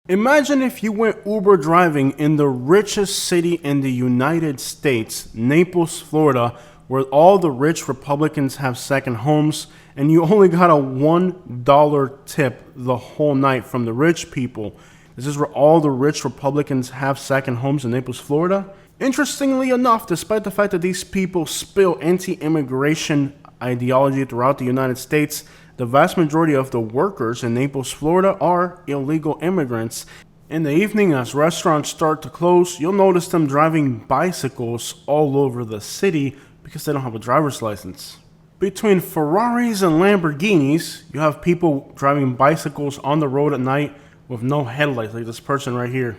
Imagine if you went Uber driving in the richest city in the United States, Naples, Florida, where all the rich Republicans have second homes, and you only got a $1 tip the whole night from the rich people. This is where all the rich Republicans have second homes in Naples, Florida. Interestingly enough, despite the fact that these people spill anti-immigration ideology throughout the United States, the vast majority of the workers in Naples, Florida are illegal immigrants. In the evening, as restaurants start to close, you'll notice them driving bicycles all over the city because they don't have a driver's license. Between Ferraris and Lamborghinis, you have people driving bicycles on the road at night with no headlights, like this person right here.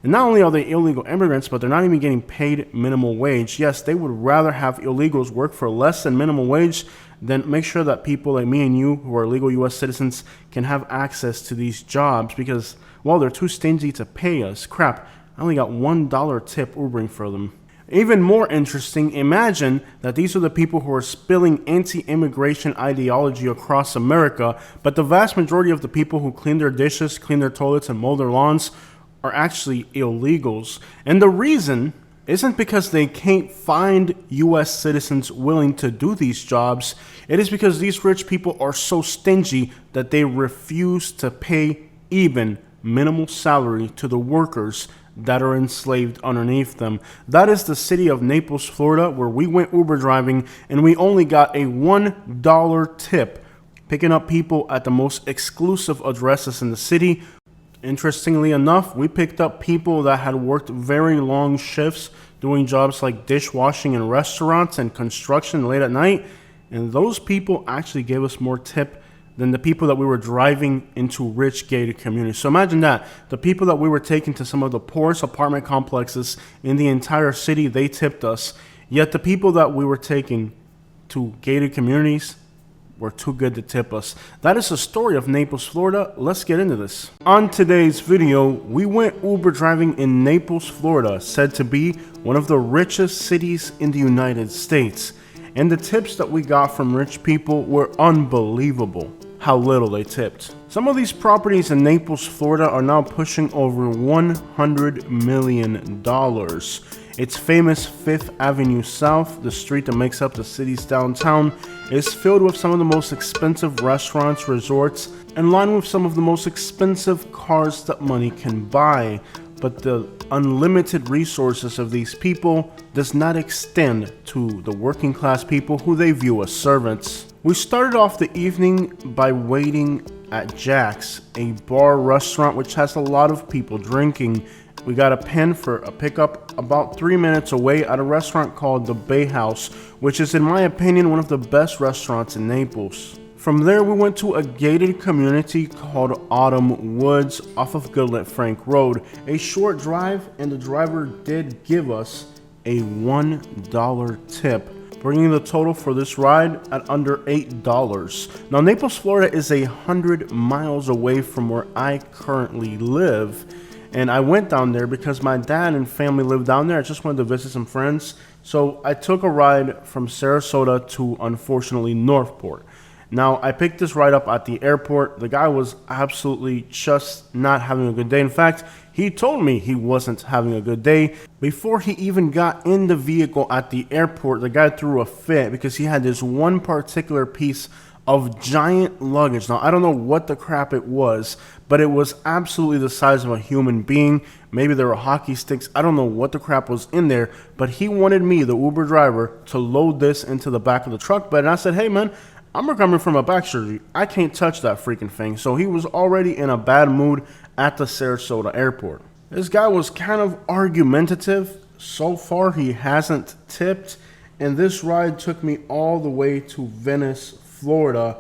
And not only are they illegal immigrants, but they're not even getting paid minimum wage. Yes, they would rather have illegals work for less than minimum wage than make sure that people like me and you who are legal U.S. citizens can have access to these jobs because, well, they're too stingy to pay us. Crap, I only got $1 tip Ubering for them. Even more interesting, imagine that these are the people who are spilling anti-immigration ideology across America, but the vast majority of the people who clean their dishes, clean their toilets, and mow their lawns are actually illegals. And the reason isn't because they can't find U.S. citizens willing to do these jobs. It is because these rich people are so stingy that they refuse to pay even minimal salary to the workers that are enslaved underneath them. That is the city of Naples, Florida, where we went Uber driving and we only got a $1 tip, picking up people at the most exclusive addresses in the city. Interestingly enough, we picked up people that had worked very long shifts doing jobs like dishwashing in restaurants and construction late at night, and those people actually gave us more tip than the people that we were driving into rich gated communities. So imagine that. The people that we were taking to some of the poorest apartment complexes in the entire city, they tipped us, yet the people that we were taking to gated communities were too good to tip us. That is the story of Naples, Florida. Let's get into this. On today's video, we went Uber driving in Naples, Florida, said to be one of the richest cities in the United States. And the tips that we got from rich people were unbelievable, how little they tipped. Some of these properties in Naples, Florida are now pushing over $100 million. Its famous 5th Avenue South, the street that makes up the city's downtown, is filled with some of the most expensive restaurants, resorts, and lined with some of the most expensive cars that money can buy. But the unlimited resources of these people does not extend to the working class people who they view as servants. We started off the evening by waiting at Jack's, a bar restaurant which has a lot of people drinking. We got a pen for a pickup about 3 minutes away at a restaurant called the Bay House, which is in my opinion one of the best restaurants in Naples. From there we went to a gated community called Autumn Woods off of Goodlet Frank Road. A short drive, and the driver did give us a $1 tip, bringing the total for this ride at under $8. Now Naples, Florida is 100 miles away from where I currently live. And I went down there because my dad and family live down there. I just wanted to visit some friends. So I took a ride from Sarasota to, unfortunately, Northport. Now, I picked this ride up at the airport. The guy was absolutely just not having a good day. In fact, he told me he wasn't having a good day. Before he even got in the vehicle at the airport, the guy threw a fit because he had this one particular piece of giant luggage. Now, I don't know what the crap it was, but it was absolutely the size of a human being. Maybe there were hockey sticks. I don't know what the crap was in there, but he wanted me, the Uber driver, to load this into the back of the truck bed. And I said, hey, man, I'm recovering from a back surgery. I can't touch that freaking thing. So he was already in a bad mood at the Sarasota airport. This guy was kind of argumentative. So far, he hasn't tipped. And this ride took me all the way to Venice, Florida,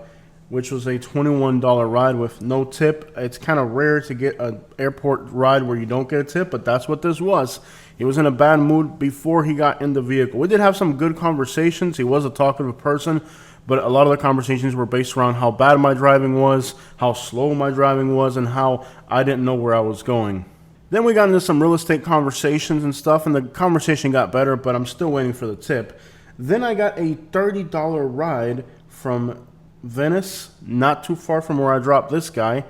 which was a $21 ride with no tip. It's kind of rare to get an airport ride where you don't get a tip, but that's what this was. He was in a bad mood before he got in the vehicle. We did have some good conversations. He was a talkative person, but a lot of the conversations were based around how bad my driving was, how slow my driving was, and how I didn't know where I was going. Then we got into some real estate conversations and stuff, and the conversation got better, but I'm still waiting for the tip. Then I got a $30 ride from Venice, not too far from where I dropped this guy,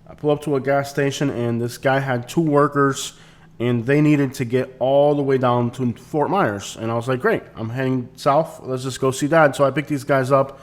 I pull up to a gas station, and this guy had two workers, and they needed to get all the way down to Fort Myers. And I was like, great, I'm heading south. Let's just go see Dad. So I picked these guys up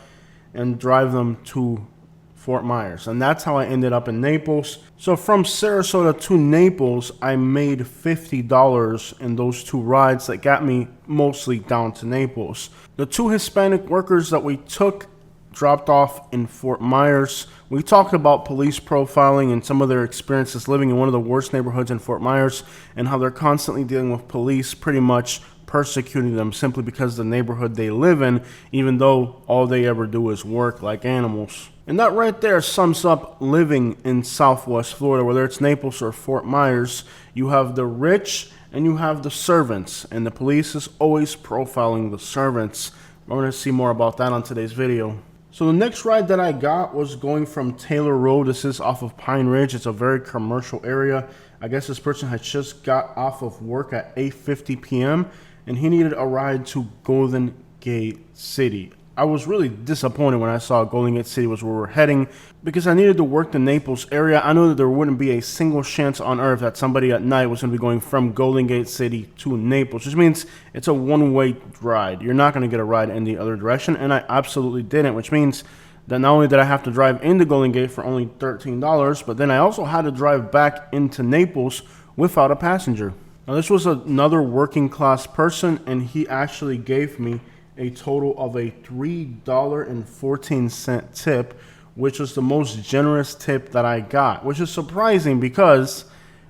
and drive them to Fort Myers. And that's how I ended up in Naples. So from Sarasota to Naples, I made $50 in those two rides that got me mostly down to Naples. The two Hispanic workers that we took dropped off in Fort Myers. We talked about police profiling and some of their experiences living in one of the worst neighborhoods in Fort Myers, and how they're constantly dealing with police pretty much persecuting them simply because of the neighborhood they live in, even though all they ever do is work like animals. And that right there sums up living in Southwest Florida, whether it's Naples or Fort Myers. You have the rich and you have the servants, and the police is always profiling the servants. We're going to see more about that on today's video. So the next ride that I got was going from Taylor Road. This is off of Pine Ridge. It's a very commercial area. I guess this person had just got off of work at 8:50 p.m. and he needed a ride to Golden Gate City. I was really disappointed when I saw Golden Gate City was where we're heading, because I needed to work the Naples area. I know that there wouldn't be a single chance on earth that somebody at night was going to be going from Golden Gate City to Naples, which means it's a one-way ride. You're not going to get a ride in the other direction, and I absolutely didn't, which means that not only did I have to drive into Golden Gate for only $13, but then I also had to drive back into Naples without a passenger. Now, this was another working class person, and he actually gave me a total of a $3.14 tip, which was the most generous tip that I got, which is surprising because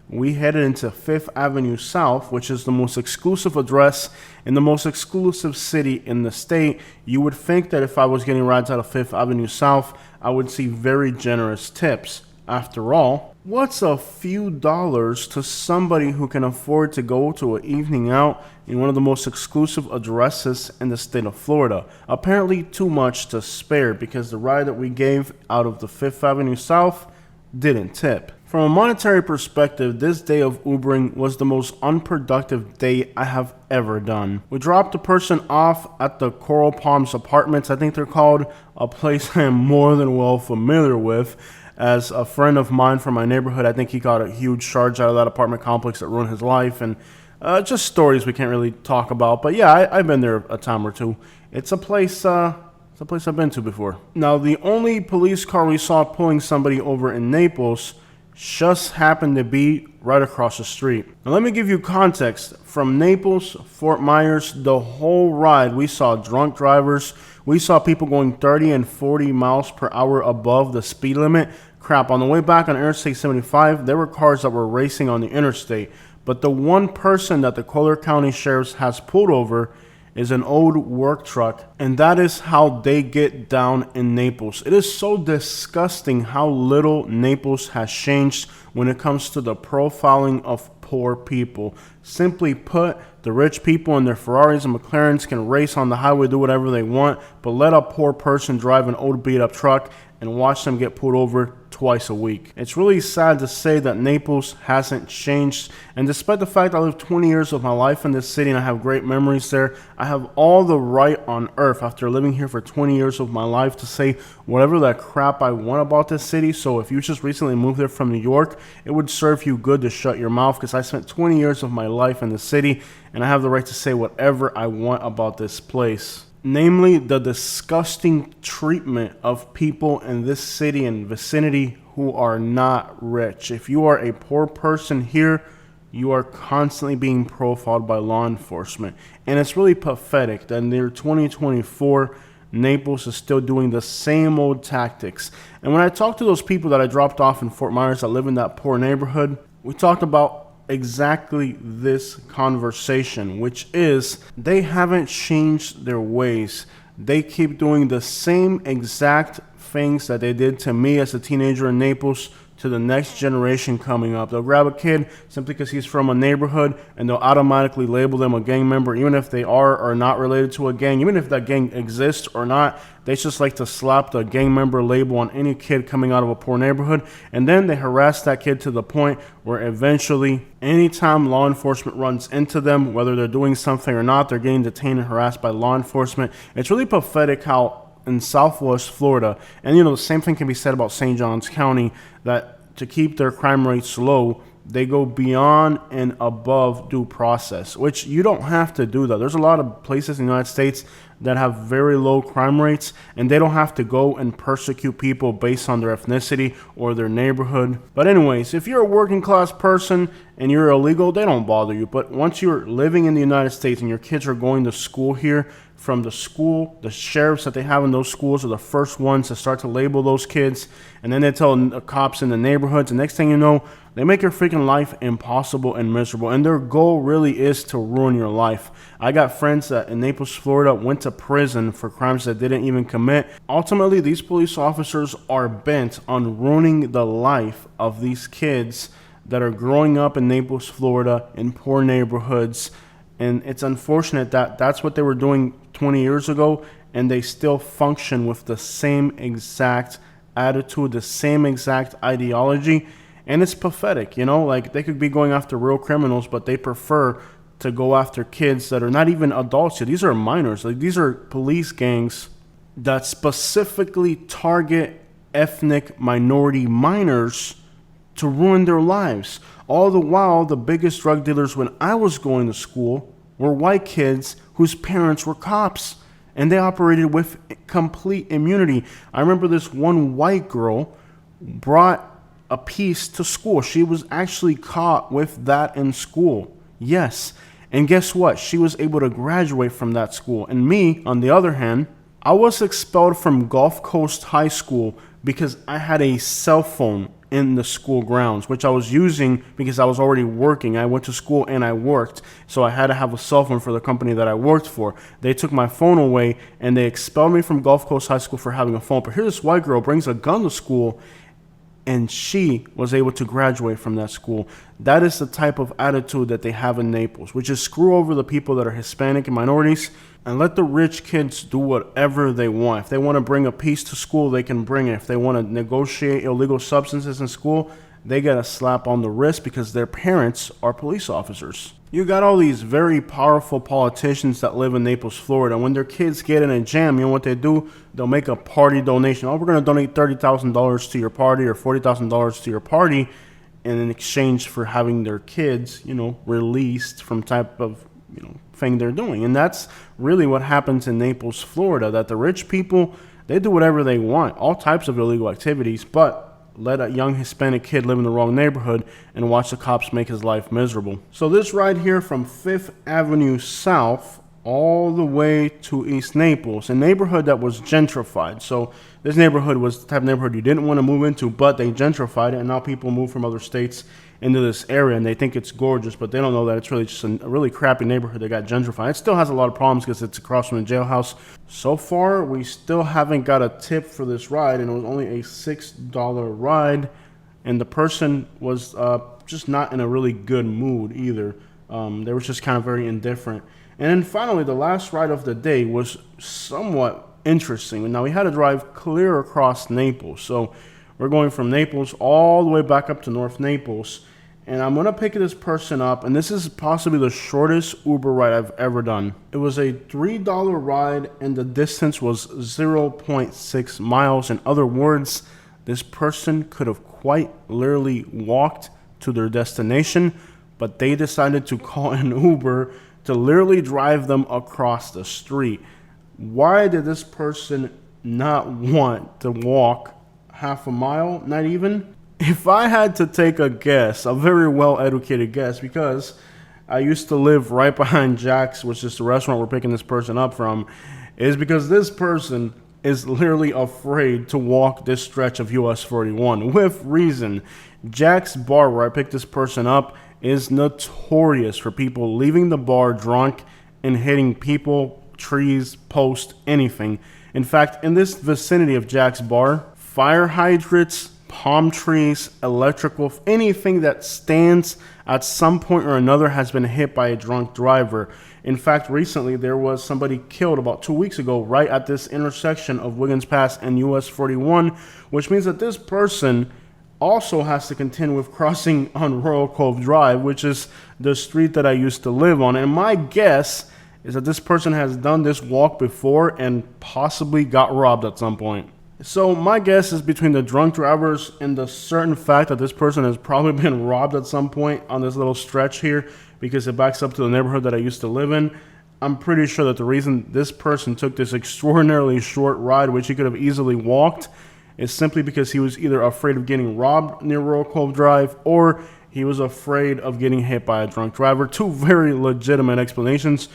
we headed into 5th Avenue South, which is the most exclusive address in the most exclusive city in the state. You would think that if I was getting rides out of 5th Avenue South, I would see very generous tips. After all, what's a few dollars to somebody who can afford to go to an evening out in one of the most exclusive addresses in the state of Florida? Apparently too much to spare, because the ride that we gave out of the 5th Avenue South didn't tip. From a monetary perspective, this day of Ubering was the most unproductive day I have ever done. We dropped the person off at the Coral Palms Apartments, I think they're called, a place I am more than well familiar with. As a friend of mine from my neighborhood, I think he got a huge charge out of that apartment complex that ruined his life, and just stories we can't really talk about. But yeah, I've been there a time or two. It's a place I've been to before. Now, the only police car we saw pulling somebody over in Naples just happened to be right across the street. Now, let me give you context. From Naples, Fort Myers, the whole ride, we saw drunk drivers. We saw people going 30 and 40 miles per hour above the speed limit. Crap, on the way back on Interstate 75, there were cars that were racing on the interstate. But the one person that the Collier County Sheriff's has pulled over is an old work truck, and that is how they get down in Naples. It is so disgusting how little Naples has changed when it comes to the profiling of poor people. Simply put, the rich people in their Ferraris and McLarens can race on the highway, do whatever they want, but let a poor person drive an old beat-up truck and watch them get pulled over twice a week. It's really sad to say that Naples hasn't changed, and despite the fact I lived 20 years of my life in this city and I have great memories there, I have all the right on earth after living here for 20 years of my life to say whatever the crap I want about this city. So if you just recently moved there from New York, it would serve you good to shut your mouth, because I spent 20 years of my life in the city and I have the right to say whatever I want about this place. Namely, the disgusting treatment of people in this city and vicinity who are not rich. If you are a poor person here, you are constantly being profiled by law enforcement. And it's really pathetic that in the year 2024, Naples is still doing the same old tactics. And when I talked to those people that I dropped off in Fort Myers that live in that poor neighborhood, we talked about exactly this conversation, which is they haven't changed their ways. They keep doing the same exact things that they did to me as a teenager in Naples to the next generation coming up. They'll grab a kid simply because he's from a neighborhood and they'll automatically label them a gang member, even if they are or not related to a gang, even if that gang exists or not. They just like to slap the gang member label on any kid coming out of a poor neighborhood, and then they harass that kid to the point where eventually, anytime law enforcement runs into them, whether they're doing something or not, they're getting detained and harassed by law enforcement. It's really pathetic how in Southwest Florida, and the same thing can be said about St. Johns County, that to keep their crime rates low, they go beyond and above due process, which you don't have to do that. There's a lot of places in the United States that have very low crime rates, and they don't have to go and persecute people based on their ethnicity or their neighborhood. But anyways, if you're a working class person and you're illegal, they don't bother you. But once you're living in the United States and your kids are going to school here, from the school, the sheriffs that they have in those schools are the first ones to start to label those kids, and then they tell the cops in the neighborhoods, and next thing you know, they make your freaking life impossible and miserable, and their goal really is to ruin your life. I got friends that in Naples, Florida went to prison for crimes that they didn't even commit. Ultimately, these police officers are bent on ruining the life of these kids that are growing up in Naples, Florida, in poor neighborhoods. And it's unfortunate that that's what they were doing 20 years ago, and they still function with the same exact attitude, the same exact ideology. And it's pathetic, like they could be going after real criminals, but they prefer to go after kids that are not even adults yet. These are minors. Like, these are police gangs that specifically target ethnic minority minors to ruin their lives. All the while, the biggest drug dealers when I was going to school were white kids whose parents were cops, and they operated with complete immunity. I remember this one white girl brought a piece to school. She was actually caught with that in school. Yes. And guess what? She was able to graduate from that school. And me, on the other hand, I was expelled from Gulf Coast High School because I had a cell phone in the school grounds, which I was using because I was already working. I went to school and I worked, so I had to have a cell phone for the company that I worked for. They took my phone away and they expelled me from Gulf Coast High School for having a phone. But here this white girl brings a gun to school, and she was able to graduate from that school. That is the type of attitude that they have in Naples, which is screw over the people that are Hispanic and minorities and let the rich kids do whatever they want. If they want to bring a piece to school, they can bring it. If they want to negotiate illegal substances in school, they get a slap on the wrist because their parents are police officers. You got all these very powerful politicians that live in Naples, Florida. When their kids get in a jam, you know what they do? They'll make a party donation. Oh, we're going to donate $30,000 to your party or $40,000 to your party, and in exchange for having their kids, released from type of, thing they're doing. And that's really what happens in Naples, Florida, that the rich people, they do whatever they want, all types of illegal activities, but let a young Hispanic kid live in the wrong neighborhood and watch the cops make his life miserable. So this ride here from 5th Avenue South all the way to East Naples, a neighborhood that was gentrified. So this neighborhood was the type of neighborhood you didn't want to move into, but they gentrified it, and now people move from other states into this area, and they think it's gorgeous, but they don't know that it's really just a really crappy neighborhood that got gentrified. It still has a lot of problems because it's across from the jailhouse. So far, we still haven't got a tip for this ride, and it was only a $6 ride, and the person was just not in a really good mood either. They were just kind of very indifferent. And then finally, the last ride of the day was somewhat interesting. Now, we had to drive clear across Naples, so we're going from Naples all the way back up to North Naples, and I'm going to pick this person up, and this is possibly the shortest Uber ride I've ever done. It was a $3 ride, and the distance was 0.6 miles. In other words, this person could have quite literally walked to their destination, but they decided to call an Uber to literally drive them across the street. Why did this person not want to walk half a mile? Not even? If I had to take a guess, a very well-educated guess, because I used to live right behind Jack's, which is the restaurant we're picking this person up from, is because this person is literally afraid to walk this stretch of US 41 with reason. Jack's bar, where I picked this person up, is notorious for people leaving the bar drunk and hitting people, trees, posts, anything. In fact, in this vicinity of Jack's bar, fire hydrants, palm trees, electrical, anything that stands at some point or another has been hit by a drunk driver. In fact, recently there was somebody killed about 2 weeks ago right at this intersection of Wiggins Pass and US 41, which means that this person also has to contend with crossing on Royal Cove Drive, which is the street that I used to live on. And my guess is that this person has done this walk before and possibly got robbed at some point. So my guess is between the drunk drivers and the certain fact that this person has probably been robbed at some point on this little stretch here because it backs up to the neighborhood that I used to live in. I'm pretty sure that the reason this person took this extraordinarily short ride, which he could have easily walked, is simply because he was either afraid of getting robbed near Royal Cove Drive or he was afraid of getting hit by a drunk driver. Two very legitimate explanations.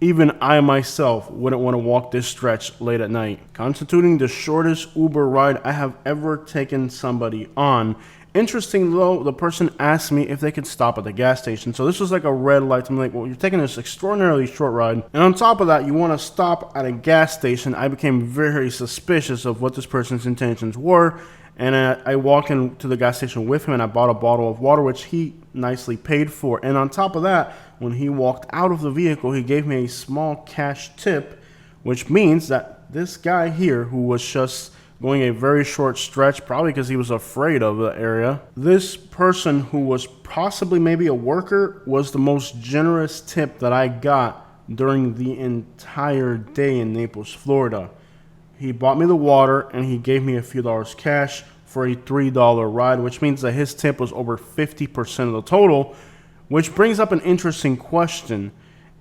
Even I myself wouldn't want to walk this stretch late at night. Constituting the shortest Uber ride I have ever taken somebody on. Interesting though, the person asked me if they could stop at the gas station. So this was like a red light. I'm like, well, you're taking this extraordinarily short ride. And on top of that, you want to stop at a gas station. I became very suspicious of what this person's intentions were. And I walked into the gas station with him and I bought a bottle of water, which he nicely paid for. And on top of that, when he walked out of the vehicle, he gave me a small cash tip, which means that this guy here, who was just going a very short stretch, probably because he was afraid of the area, this person who was possibly maybe a worker was the most generous tip that I got during the entire day in Naples, Florida. He bought me the water and he gave me a few dollars cash for a $3 ride, which means that his tip was over 50% of the total, which brings up an interesting question.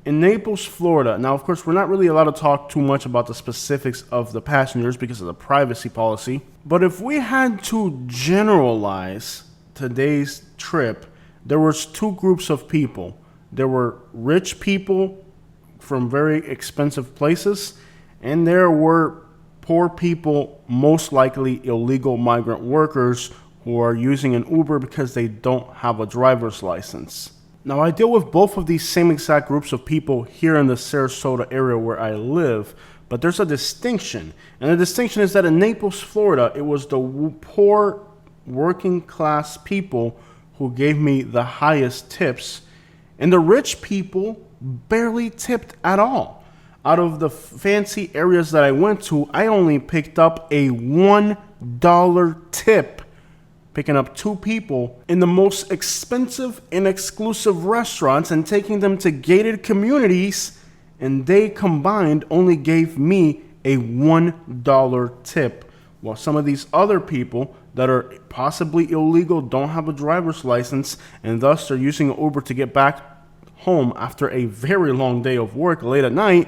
In Naples, Florida, now of course we're not really allowed to talk too much about the specifics of the passengers because of the privacy policy, but if we had to generalize today's trip, there was two groups of people. There were rich people from very expensive places, and there were poor people, most likely illegal migrant workers who are using an Uber because they don't have a driver's license. Now, I deal with both of these same exact groups of people here in the Sarasota area where I live, but there's a distinction. And the distinction is that in Naples, Florida, it was the poor working class people who gave me the highest tips, and the rich people barely tipped at all. Out of the fancy areas that I went to, I only picked up a $1 tip, picking up two people in the most expensive and exclusive restaurants and taking them to gated communities, and they combined only gave me a $1 tip, while some of these other people that are possibly illegal don't have a driver's license, and thus they're using an Uber to get back home after a very long day of work late at night,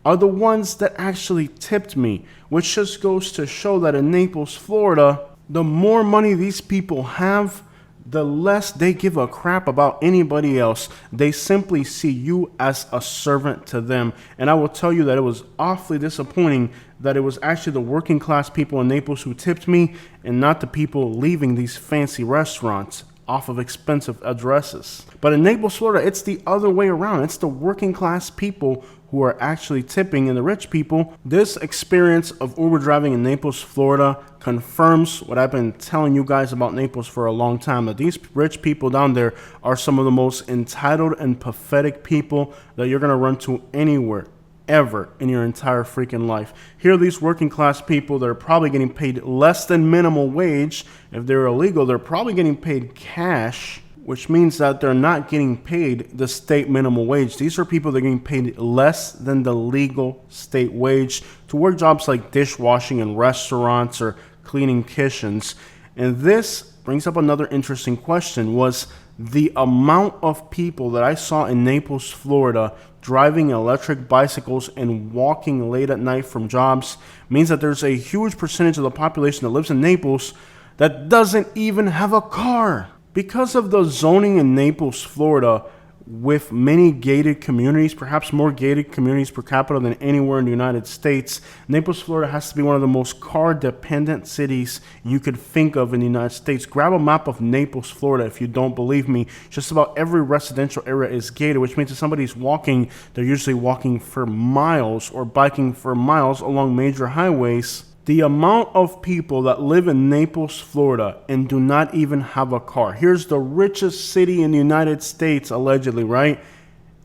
are the ones that actually tipped me, which just goes to show that in Naples, Florida, the more money these people have, the less they give a crap about anybody else. They simply see you as a servant to them. And I will tell you that it was awfully disappointing that it was actually the working class people in Naples who tipped me and not the people leaving these fancy restaurants off of expensive addresses. But in Naples, Florida, it's the other way around. It's the working class people who are actually tipping and the rich people. This experience of Uber driving in Naples, Florida confirms what I've been telling you guys about Naples for a long time, that these rich people down there are some of the most entitled and pathetic people that you're going to run to anywhere, ever in your entire freaking life. Here are these working class people that are probably getting paid less than minimum wage. If they're illegal, they're probably getting paid cash, which means that they're not getting paid the state minimum wage. These are people that are getting paid less than the legal state wage to work jobs like dishwashing in restaurants or cleaning kitchens. And this brings up another interesting question, was the amount of people that I saw in Naples, Florida, driving electric bicycles and walking late at night from jobs means that there's a huge percentage of the population that lives in Naples that doesn't even have a car. Because of the zoning in Naples, Florida, with many gated communities, perhaps more gated communities per capita than anywhere in the United States, Naples, Florida has to be one of the most car-dependent cities you could think of in the United States. Grab a map of Naples, Florida if you don't believe me. Just about every residential area is gated, which means if somebody's walking, they're usually walking for miles or biking for miles along major highways. The amount of people that live in Naples, Florida, and do not even have a car. Here's the richest city in the United States, allegedly, right?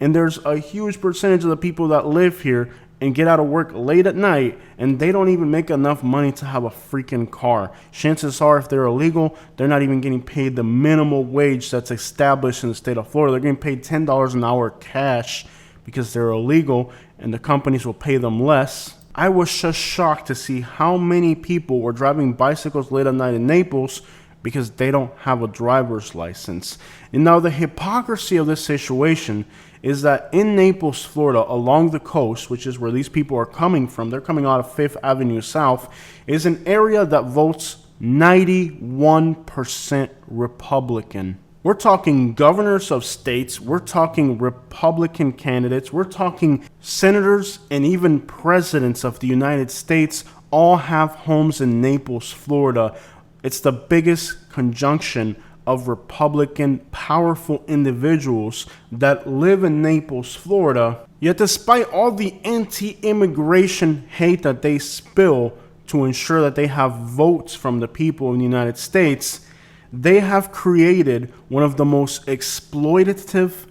And there's a huge percentage of the people that live here and get out of work late at night, and they don't even make enough money to have a freaking car. Chances are, if they're illegal, they're not even getting paid the minimum wage that's established in the state of Florida. They're getting paid $10 an hour cash because they're illegal, and the companies will pay them less. I was just shocked to see how many people were driving bicycles late at night in Naples because they don't have a driver's license. And now the hypocrisy of this situation is that in Naples, Florida, along the coast, which is where these people are coming from, they're coming out of 5th Avenue South, is an area that votes 91% Republican. We're talking governors of states, we're talking Republican candidates, we're talking senators, and even presidents of the United States all have homes in Naples, Florida. It's the biggest conjunction of Republican, powerful individuals that live in Naples, Florida. Yet despite all the anti-immigration hate that they spill to ensure that they have votes from the people in the United States, they have created one of the most exploitative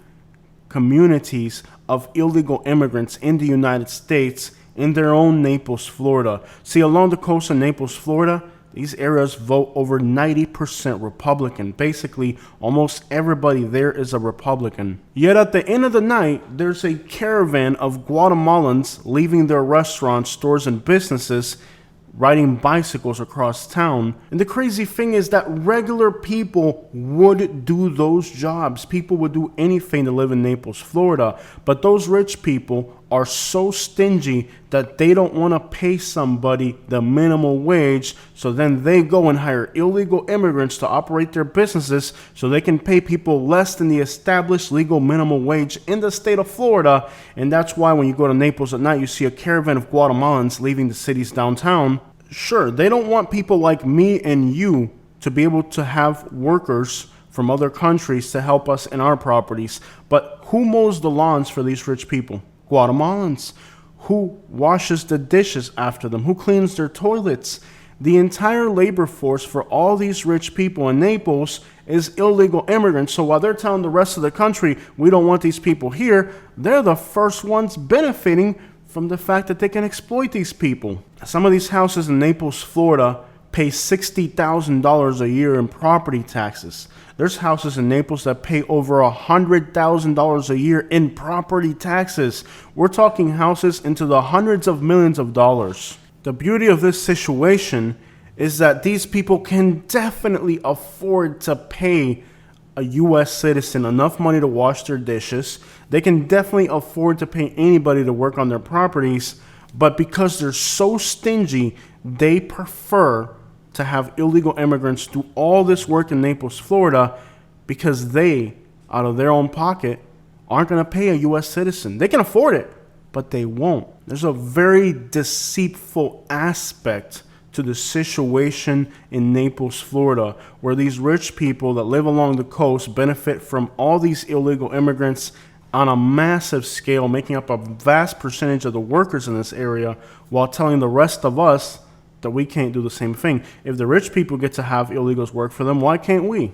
communities of illegal immigrants in the United States in their own Naples, Florida. See, along the coast of Naples, Florida, these areas vote over 90% Republican. Basically, almost everybody there is a Republican. Yet at the end of the night, there's a caravan of Guatemalans leaving their restaurants, stores, and businesses, riding bicycles across town. And the crazy thing is that regular people would do those jobs. People would do anything to live in Naples, Florida. But those rich people are so stingy that they don't want to pay somebody the minimum wage. So then they go and hire illegal immigrants to operate their businesses so they can pay people less than the established legal minimum wage in the state of Florida. And that's why when you go to Naples at night, you see a caravan of Guatemalans leaving the city's downtown. Sure, they don't want people like me and you to be able to have workers from other countries to help us in our properties. But who mows the lawns for these rich people? Guatemalans. Who washes the dishes after them? Who cleans their toilets? The entire labor force for all these rich people in Naples is illegal immigrants. So while they're telling the rest of the country, we don't want these people here, they're the first ones benefiting from the fact that they can exploit these people. Some of these houses in Naples, Florida, pay $60,000 a year in property taxes. There's houses in Naples that pay over $100,000 a year in property taxes. We're talking houses into the hundreds of millions of dollars. The beauty of this situation is that these people can definitely afford to pay a U.S. citizen enough money to wash their dishes. They can definitely afford to pay anybody to work on their properties, but because they're so stingy, they prefer to have illegal immigrants do all this work in Naples, Florida, because they, out of their own pocket, aren't going to pay a U.S. citizen. They can afford it, but they won't. There's a very deceitful aspect to the situation in Naples, Florida, where these rich people that live along the coast benefit from all these illegal immigrants on a massive scale, making up a vast percentage of the workers in this area, while telling the rest of us that we can't do the same thing. If the rich people get to have illegals work for them, why can't we?